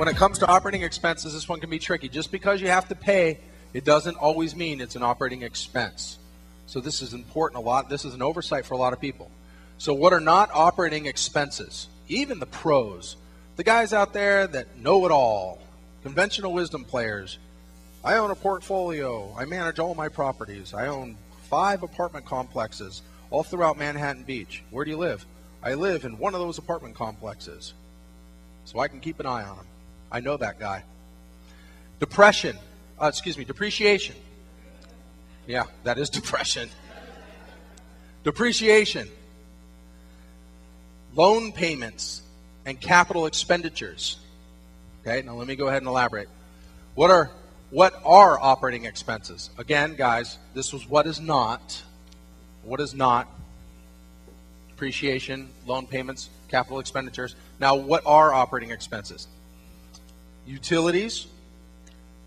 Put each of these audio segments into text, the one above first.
when it comes to operating expenses, this one can be tricky. Just because you have to pay, it doesn't always mean it's an operating expense. So this is important a lot. This is an oversight for a lot of people. So what are not operating expenses? Even the pros, the guys out there that know it all, conventional wisdom players. I own a portfolio. I manage all my properties. I own 5 apartment complexes all throughout Manhattan Beach. Where do you live? I live in one of those apartment complexes, so I can keep an eye on them. I know that guy. Depreciation. Yeah, that is depression. Depreciation. Loan payments and capital expenditures. Okay, now let me go ahead and elaborate. What are operating expenses? Again, guys, this was what is not. What is not? Depreciation, loan payments, capital expenditures. Now, what are operating expenses? Utilities,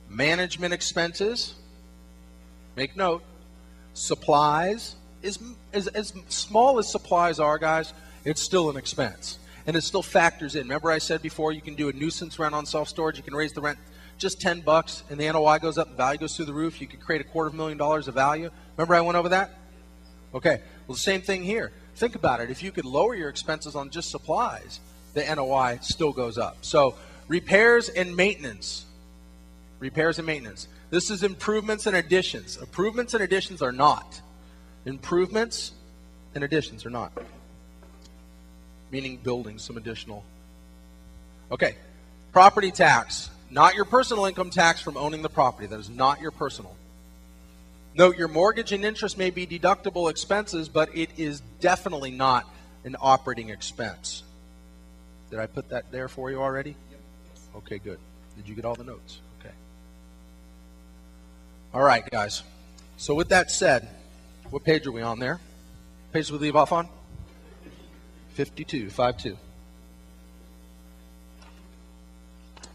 management expenses, make note, supplies. As small as supplies are, guys, it's still an expense. And it still factors in. Remember I said before, you can do a nuisance rent on self-storage. You can raise the rent just $10, and the NOI goes up, the value goes through the roof. You could create $250,000 of value. Remember I went over that? Okay, well, the same thing here. Think about it. If you could lower your expenses on just supplies, the NOI still goes up. So repairs and maintenance. Repairs and maintenance. This is improvements and additions. Improvements and additions are not. Improvements and additions are not. Meaning building some additional. Okay, property tax. Not your personal income tax from owning the property. That is not your personal. Note, your mortgage and interest may be deductible expenses, but it is definitely not an operating expense. Did I put that there for you already? Okay, good. Did you get all the notes? Okay. All right, guys. So with that said, what page are we on there? Page we leave off on? 52, 52.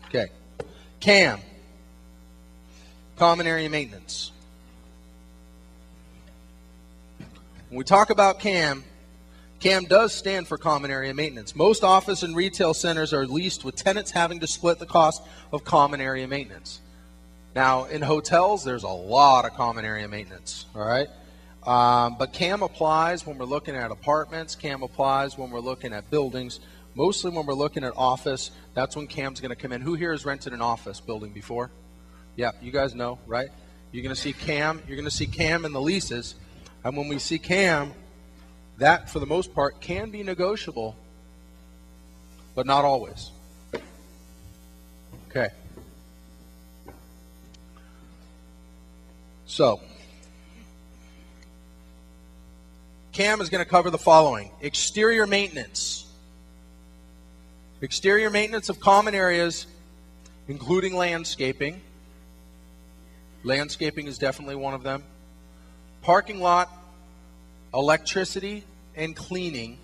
Okay. CAM, common area maintenance. When we talk about CAM does stand for common area maintenance. Most office and retail centers are leased with tenants having to split the cost of common area maintenance. Now, in hotels, there's a lot of common area maintenance, all right? But CAM applies when we're looking at apartments. CAM applies when we're looking at buildings. Mostly when we're looking at office, that's when CAM's going to come in. Who here has rented an office building before? Yeah, you guys know, right? You're going to see CAM. You're going to see CAM in the leases. And when we see CAM, that, for the most part, can be negotiable, but not always. Okay. So, CAM is going to cover the following. Exterior maintenance. Exterior maintenance of common areas, including landscaping. Landscaping is definitely one of them. Parking lot, electricity, and cleaning.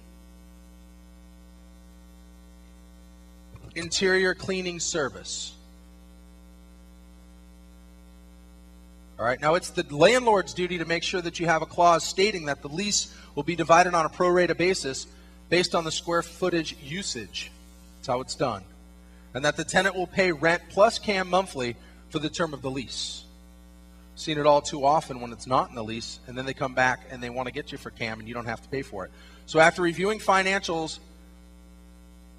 Interior cleaning service. All right, now it's the landlord's duty to make sure that you have a clause stating that the lease will be divided on a pro rata basis based on the square footage usage. That's how it's done. And that the tenant will pay rent plus CAM monthly for the term of the lease. Seen it all too often when it's not in the lease, and then they come back and they want to get you for CAM and you don't have to pay for it. So after reviewing financials,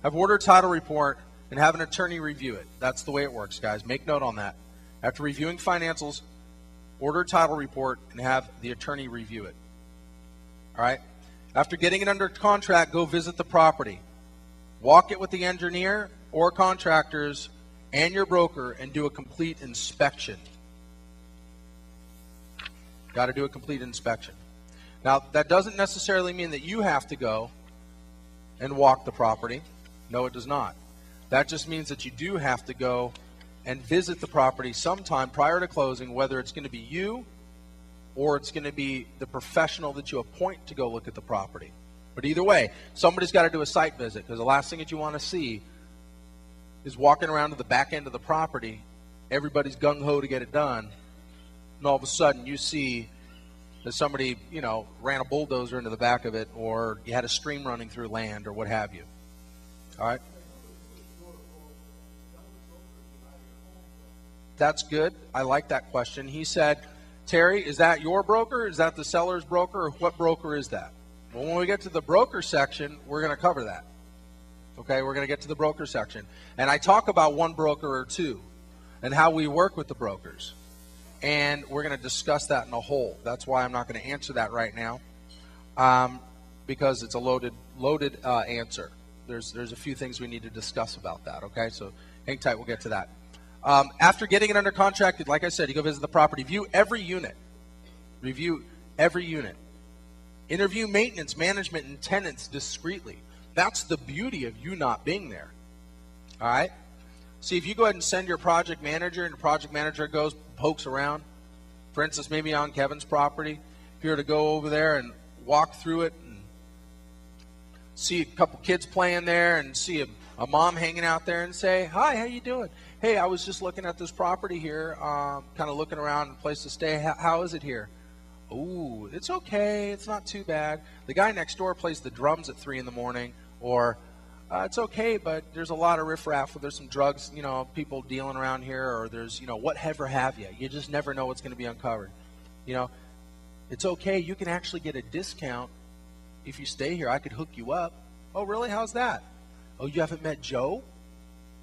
have order title report and have an attorney review it. That's the way it works, guys. Make note on that. After reviewing financials, order title report and have the attorney review it. All right? After getting it under contract, go visit the property. Walk it with the engineer or contractors and your broker and do a complete inspection. Got to do a complete inspection. Now, that doesn't necessarily mean that you have to go and walk the property. No, it does not. That just means that you do have to go and visit the property sometime prior to closing, whether it's going to be you or it's going to be the professional that you appoint to go look at the property. But either way, somebody's got to do a site visit, because the last thing that you want to see is walking around to the back end of the property, everybody's gung-ho to get it done, and all of a sudden you see that somebody, ran a bulldozer into the back of it, or you had a stream running through land, or what have you. All right? That's good. I like that question. He said, Terry, is that your broker? Is that the seller's broker? Or what broker is that? Well, when we get to the broker section, we're going to cover that. Okay, we're going to get to the broker section. And I talk about one broker or two and how we work with the brokers. And we're going to discuss that in a whole. That's why I'm not going to answer that right now, because it's a loaded answer. There's a few things we need to discuss about that, okay? So hang tight, we'll get to that. After getting it under contract, like I said, you go visit the property, view every unit. Review every unit. Interview maintenance, management, and tenants discreetly. That's the beauty of you not being there. All right? See, if you go ahead and send your project manager, and the project manager goes, pokes around, for instance, maybe on Kevin's property, if you were to go over there and walk through it and see a couple kids playing there and see a mom hanging out there and say, hi, how you doing? Hey, I was just looking at this property here, kind of looking around, a place to stay. How is it here? Ooh, it's okay. It's not too bad. The guy next door plays the drums at 3 in the morning, or it's okay, but there's a lot of riffraff. There's some drugs, people dealing around here, or there's, whatever have you. You just never know what's going to be uncovered. It's okay. You can actually get a discount if you stay here. I could hook you up. Oh, really? How's that? Oh, you haven't met Joe?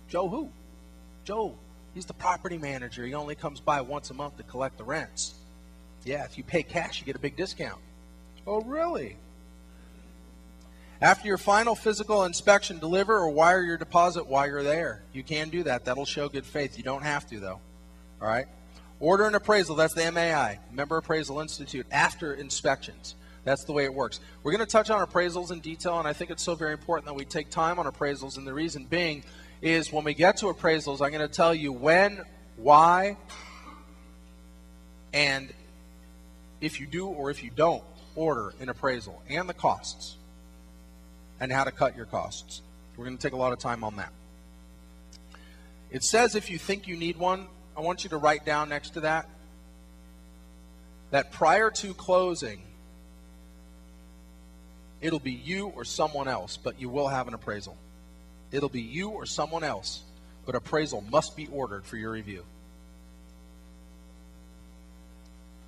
Joe who? Joe. He's the property manager. He only comes by once a month to collect the rents. Yeah, if you pay cash, you get a big discount. Oh, really? After your final physical inspection, deliver or wire your deposit while you're there. You can do that. That'll show good faith. You don't have to, though. All right? Order an appraisal. That's the MAI, Member Appraisal Institute, after inspections. That's the way it works. We're going to touch on appraisals in detail, and I think it's so very important that we take time on appraisals, and the reason being is when we get to appraisals, I'm going to tell you when, why, and if you do or if you don't order an appraisal, and the costs, and how to cut your costs. We're going to take a lot of time on that. It says if you think you need one, I want you to write down next to that prior to closing, it'll be you or someone else, but you will have an appraisal. It'll be you or someone else, but appraisal must be ordered for your review.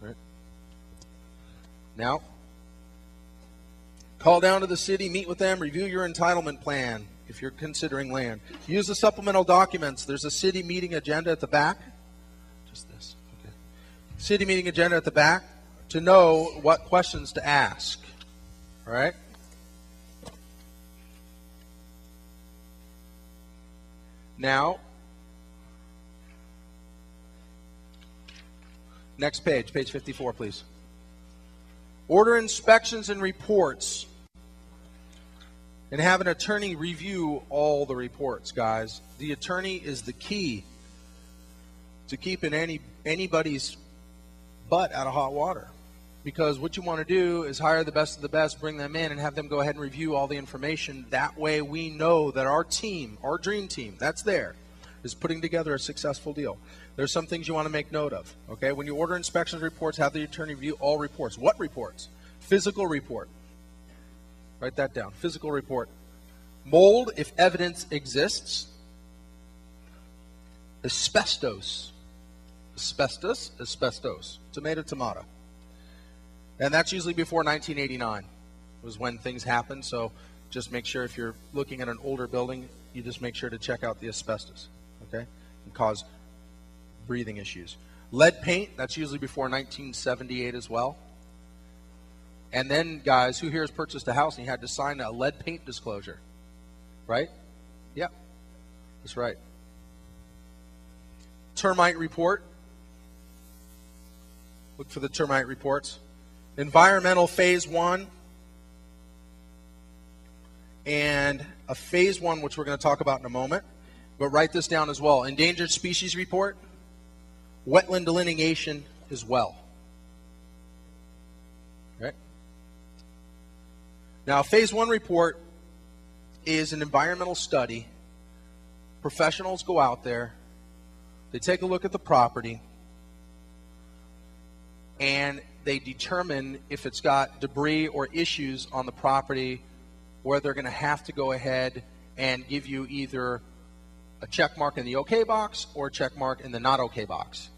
All right. Now, call down to the city, meet with them, review your entitlement plan if you're considering land. Use the supplemental documents. There's a city meeting agenda at the back. Just this. Okay. City meeting agenda at the back to know what questions to ask. All right? Now, next page, page 54, please. Order inspections and reports, and have an attorney review all the reports, guys. The attorney is the key to keeping anybody's butt out of hot water. Because what you want to do is hire the best of the best, bring them in, and have them go ahead and review all the information. That way we know that our team, our dream team, that's there, is putting together a successful deal. There's some things you want to make note of. Okay, when you order inspections reports, have the attorney review all reports. What reports? Physical report. Write that down. Physical report. Mold, if evidence exists. Asbestos. Asbestos. Asbestos. Tomato, tomato. And that's usually before 1989 was when things happened. So just make sure if you're looking at an older building, you just make sure to check out the asbestos. Okay? Can cause breathing issues. Lead paint, that's usually before 1978 as well. And then, guys, who here has purchased a house and you had to sign a lead paint disclosure? Right? Yep. That's right. Termite report. Look for the termite reports. Environmental phase 1. And a phase 1, which we're going to talk about in a moment. But write this down as well. Endangered species report. Wetland delineation as well. Right? Now, a phase 1 report is an environmental study. Professionals go out there. They take a look at the property. And they determine if it's got debris or issues on the property, where they're going to have to go ahead and give you either a check mark in the OK box or a check mark in the not OK box.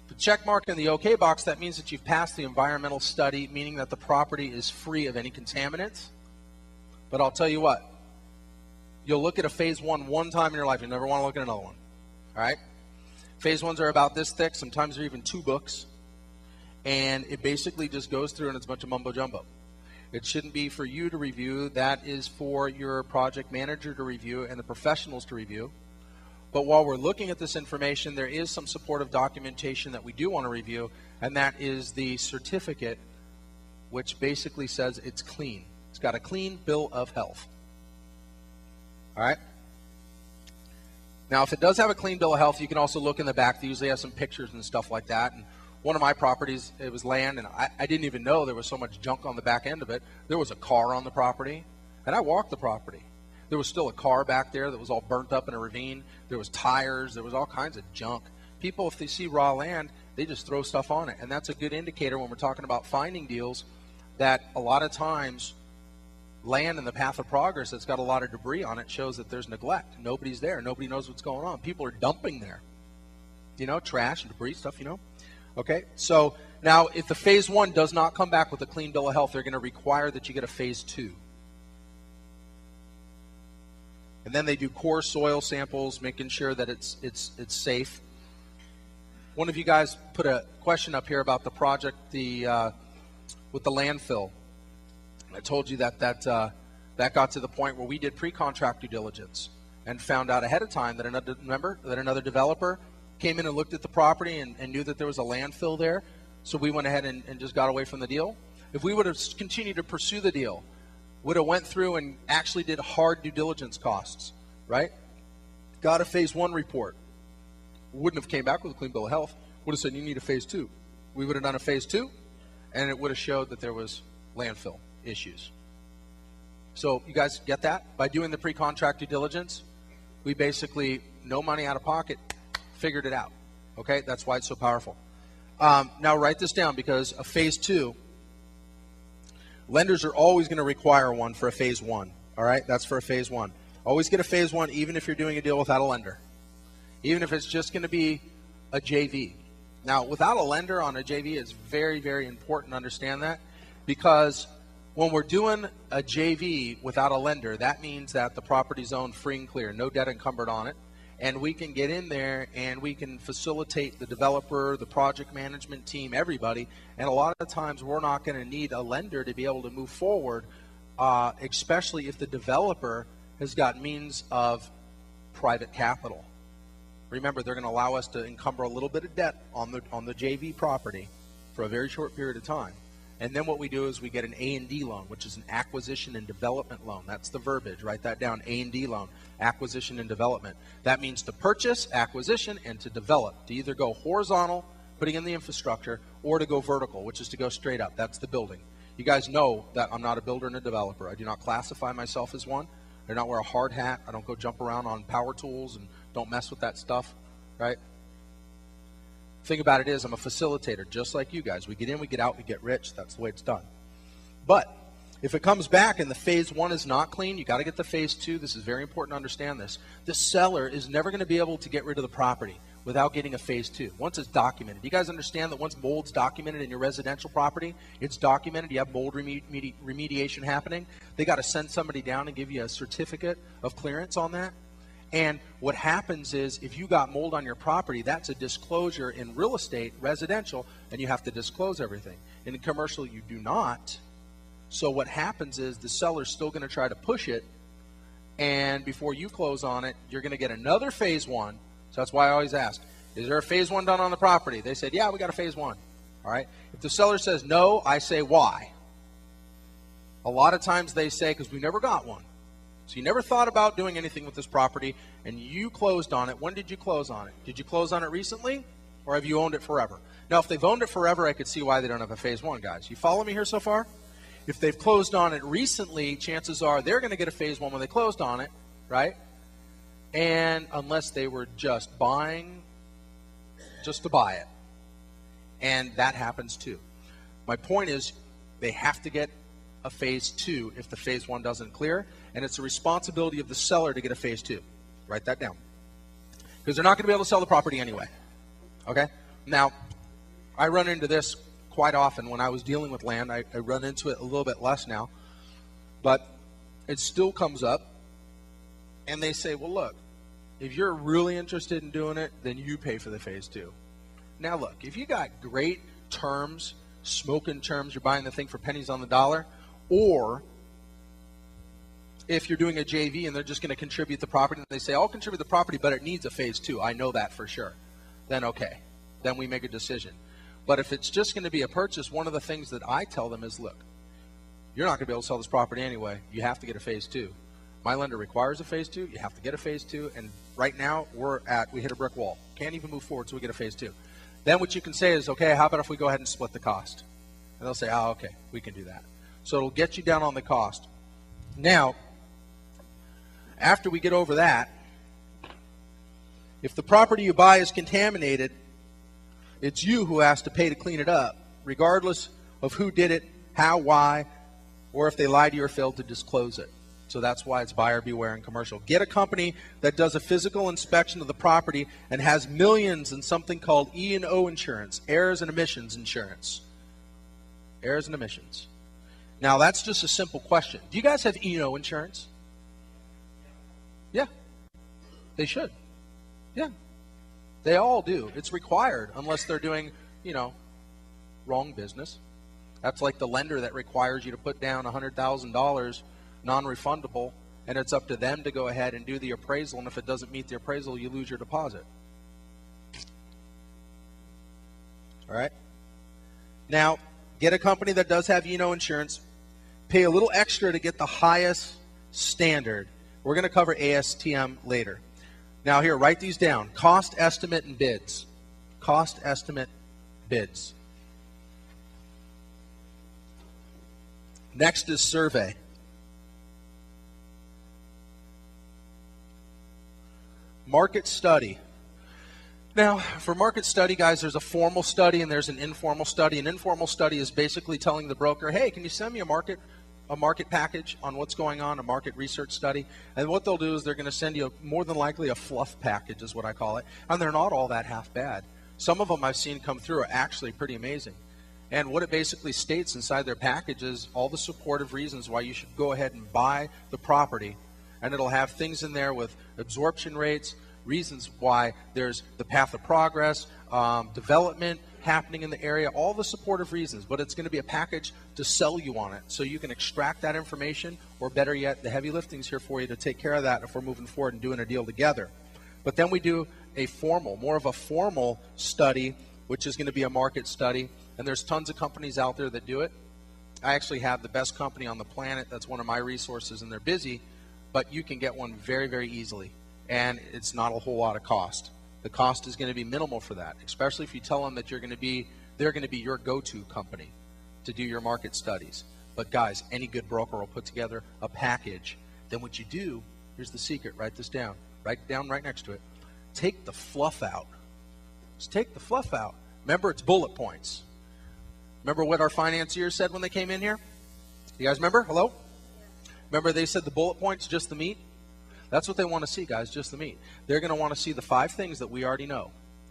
The check mark in the OK box, that means that you've passed the environmental study, meaning that the property is free of any contaminants. But I'll tell you what, you'll look at a phase one time in your life. You never want to look at another one. All right? Phase ones are about this thick. Sometimes they're even 2 books. And it basically just goes through and it's a bunch of mumbo jumbo. It shouldn't be for you to review. That is for your project manager to review and the professionals to review. But while we're looking at this information, there is some supportive documentation that we do want to review, and that is the certificate, which basically says it's clean. It's got a clean bill of health. All right? Now, if it does have a clean bill of health, you can also look in the back. They usually have some pictures and stuff like that. And one of my properties, it was land, and I didn't even know there was so much junk on the back end of it. There was a car on the property, and I walked the property. There was still a car back there that was all burnt up in a ravine. There was tires. There was all kinds of junk. People, if they see raw land, they just throw stuff on it. And that's a good indicator when we're talking about finding deals that a lot of times land in the path of progress that's got a lot of debris on it shows that there's neglect. Nobody's there. Nobody knows what's going on. People are dumping there. You know, trash and debris stuff, you know. Okay, so now if the phase 1 does not come back with a clean bill of health, they're going to require that you get a phase 2. And then they do core soil samples, making sure that it's safe. One of you guys put a question up here about the project with the landfill. I told you that got to the point where we did pre-contract due diligence and found out ahead of time that another developer came in and looked at the property and knew that there was a landfill there. So we went ahead and just got away from the deal. If we would have continued to pursue the deal, would have went through and actually did hard due diligence costs, right? Got a phase 1 report. Wouldn't have came back with a clean bill of health. Would have said you need a phase 2. We would have done a phase 2, and it would have showed that there was landfill issues. So you guys get that? By doing the pre-contract due diligence, we basically, no money out of pocket, figured it out. Okay, that's why it's so powerful. Now write this down, because a phase 2, lenders are always going to require one for a phase 1. All right, that's for a phase 1. Always get a phase 1, even if you're doing a deal without a lender. Even if it's just going to be a JV. Now, without a lender on a JV, it's very, very important to understand that, because when we're doing a JV without a lender, that means that the property's owned free and clear, no debt encumbered on it. And we can get in there and we can facilitate the developer, the project management team, everybody. And a lot of times we're not going to need a lender to be able to move forward, especially if the developer has got means of private capital. Remember, they're going to allow us to encumber a little bit of debt on the JV property for a very short period of time. And then what we do is we get an A&D loan, which is an acquisition and development loan. That's the verbiage. Write that down, A&D loan, acquisition and development. That means to purchase, acquisition, and to develop. To either go horizontal, putting in the infrastructure, or to go vertical, which is to go straight up. That's the building. You guys know that I'm not a builder and a developer. I do not classify myself as one. I do not wear a hard hat. I don't go jump around on power tools and don't mess with that stuff, right? Thing about it is I'm a facilitator, just like you guys. We get in, we get out, we get rich. That's the way it's done. But if it comes back and the phase 1 is not clean, you got to get the phase 2. This is very important to understand this. The seller is never going to be able to get rid of the property without getting a phase 2. Once it's documented. You guys understand that once mold's documented in your residential property, it's documented, you have mold remediation happening, they got to send somebody down and give you a certificate of clearance on that. And what happens is if you got mold on your property, that's a disclosure in real estate, residential, and you have to disclose everything. In commercial, you do not. So what happens is the seller's still going to try to push it, and before you close on it, you're going to get another phase 1. So that's why I always ask, is there a phase 1 done on the property? They said, yeah, we got a phase 1. All right. If the seller says no, I say why. A lot of times they say, because we never got one. So you never thought about doing anything with this property, and you closed on it. When did you close on it? Did you close on it recently, or have you owned it forever? Now, if they've owned it forever, I could see why they don't have a phase 1, guys. You follow me here so far? If they've closed on it recently, chances are they're going to get a phase 1 when they closed on it, right? And unless they were just buying just to buy it. And that happens too. My point is they have to get a phase 2 if the phase 1 doesn't clear, and it's a responsibility of the seller to get a phase 2. Write that down. Because they're not going to be able to sell the property anyway. Okay? Now, I run into this quite often when I was dealing with land. I run into it a little bit less now. But it still comes up. And they say, well, look, if you're really interested in doing it, then you pay for the phase 2. Now, look, if you got great terms, smoking terms, you're buying the thing for pennies on the dollar, or if you're doing a JV and they're just going to contribute the property, and they say, I'll contribute the property, but it needs a phase 2. I know that for sure. Then okay. Then we make a decision. But if it's just going to be a purchase, one of the things that I tell them is, look, you're not going to be able to sell this property anyway. You have to get a phase 2. My lender requires a phase 2. You have to get a phase 2. And right now, we hit a brick wall. Can't even move forward so we get a phase 2. Then what you can say is, okay, how about if we go ahead and split the cost? And they'll say, oh, okay, we can do that. So it'll get you down on the cost. Now, after we get over that, if the property you buy is contaminated, it's you who has to pay to clean it up, regardless of who did it, how, why, or if they lied to you or failed to disclose it. So that's why it's buyer beware in commercial. Get a company that does a physical inspection of the property and has millions in something called E&O insurance, errors and emissions insurance. Errors and emissions. Now that's just a simple question. Do you guys have E&O insurance? Yeah. They should. Yeah. They all do. It's required unless they're doing, wrong business. That's like the lender that requires you to put down $100,000 non-refundable, and it's up to them to go ahead and do the appraisal, and if it doesn't meet the appraisal, you lose your deposit. All right? Now, get a company that does have E&O insurance. Pay a little extra to get the highest standard. We're going to cover ASTM later. Now here, write these down. Cost estimate and bids. Cost estimate, bids. Next is survey. Market study. Now, for market study, guys, there's a formal study and there's an informal study. An informal study is basically telling the broker, hey, can you send me a market package on what's going on, a market research study? And what they'll do is they're going to send you, more than likely, a fluff package is what I call it. And they're not all that half bad. Some of them I've seen come through are actually pretty amazing. And what it basically states inside their package is all the supportive reasons why you should go ahead and buy the property. And it'll have things in there with absorption rates, reasons why there's the path of progress, development happening in the area, all the supportive reasons. But it's going to be a package to sell you on it so you can extract that information, or better yet, the heavy lifting's here for you to take care of that if we're moving forward and doing a deal together. But then we do a more of a formal study, which is going to be a market study. And there's tons of companies out there that do it. I actually have the best company on the planet. That's one of my resources, and they're busy. But you can get one very, very easily. And it's not a whole lot of cost. The cost is going to be minimal for that, especially if you tell them that they're going to be your go-to company to do your market studies. But guys, any good broker will put together a package. Then what you do, here's the secret, write this down. Write it down right next to it. Take the fluff out. Just take the fluff out. Remember, it's bullet points. Remember what our financiers said when they came in here? You guys remember? Hello? Remember they said the bullet points, just the meat? That's what they want to see, guys, just the meat. They're going to want to see the 5 things that we already know,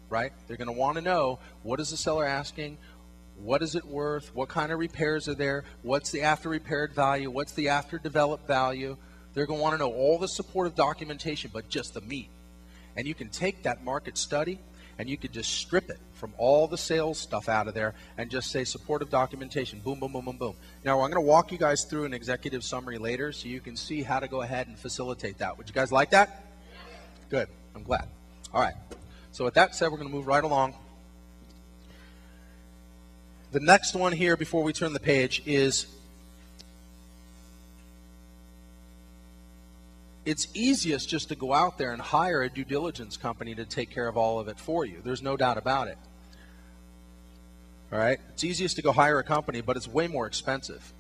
right? They're going to want to know, what is the seller asking? What is it worth? What kind of repairs are there? What's the after repaired value? What's the after developed value? They're going to want to know all the supportive documentation, but just the meat. And you can take that market study and you could just strip it from all the sales stuff out of there and just say supportive documentation, boom, boom, boom, boom, boom. Now, I'm going to walk you guys through an executive summary later so you can see how to go ahead and facilitate that. Would you guys like that? Good. I'm glad. All right. So with that said, we're going to move right along. The next one here before we turn the page is, it's easiest just to go out there and hire a due diligence company to take care of all of it for you. There's no doubt about it. All right? It's easiest to go hire a company, but it's way more expensive.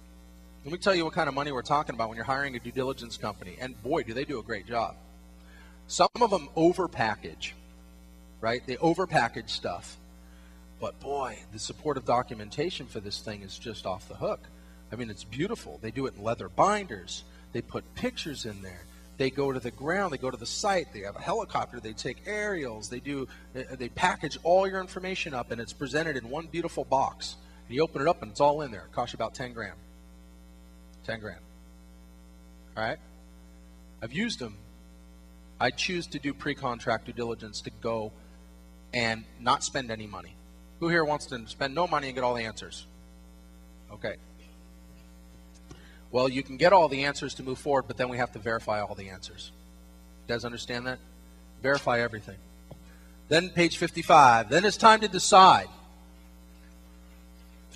Let me tell you what kind of money we're talking about when you're hiring a due diligence company. And boy, do they do a great job. Some of them overpackage, right? They overpackage stuff. But boy, the supportive documentation for this thing is just off the hook. I mean, it's beautiful. They do it in leather binders. They put pictures in there. They go to the ground, they go to the site, they have a helicopter, they take aerials, they package all your information up, and it's presented in one beautiful box. And you open it up and it's all in there. It costs you about 10 grand. 10 grand. All right? I've used them. I choose to do pre-contract due diligence to go and not spend any money. Who here wants to spend no money and get all the answers? Okay. Well, you can get all the answers to move forward, but then we have to verify all the answers. You guys understand that? Verify everything. Then page 55. Then it's time to decide.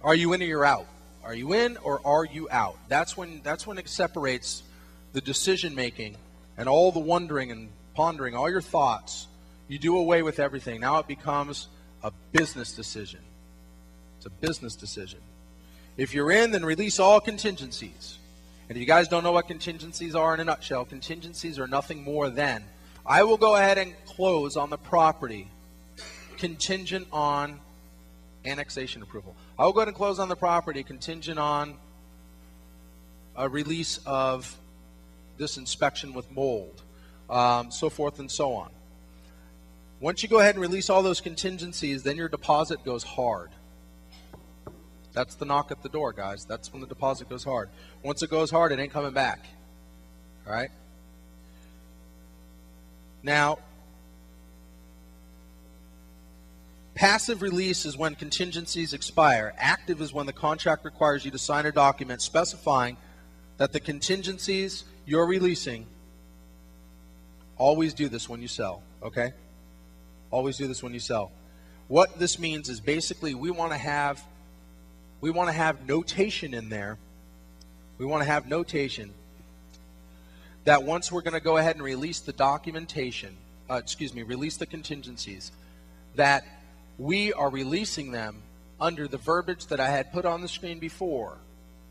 Are you in or you're out? Are you in or are you out? That's when it separates the decision making and all the wondering and pondering, all your thoughts. You do away with everything. Now it becomes a business decision. It's a business decision. If you're in, then release all contingencies. And if you guys don't know what contingencies are in a nutshell, contingencies are nothing more than, I will go ahead and close on the property contingent on annexation approval. I will go ahead and close on the property contingent on a release of this inspection with mold, so forth and so on. Once you go ahead and release all those contingencies, then your deposit goes hard. That's the knock at the door, guys. That's when the deposit goes hard. Once it goes hard, it ain't coming back. All right? Now, passive release is when contingencies expire. Active is when the contract requires you to sign a document specifying that the contingencies you're releasing, always do this when you sell, okay? Always do this when you sell. What this means is basically we want to have notation in there. We want to have notation that once we're going to go ahead and release the documentation, release the contingencies, that we are releasing them under the verbiage that I had put on the screen before.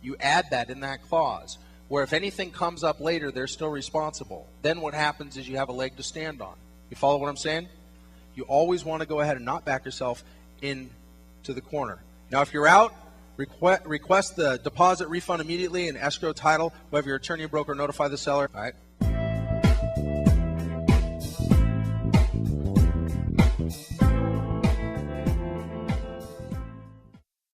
You add that in that clause, where if anything comes up later, they're still responsible. Then what happens is you have a leg to stand on. You follow what I'm saying? You always want to go ahead and not back yourself into the corner. Now, if you're out, request the deposit refund immediately and escrow title. Whether your attorney or broker, notify the seller. All right.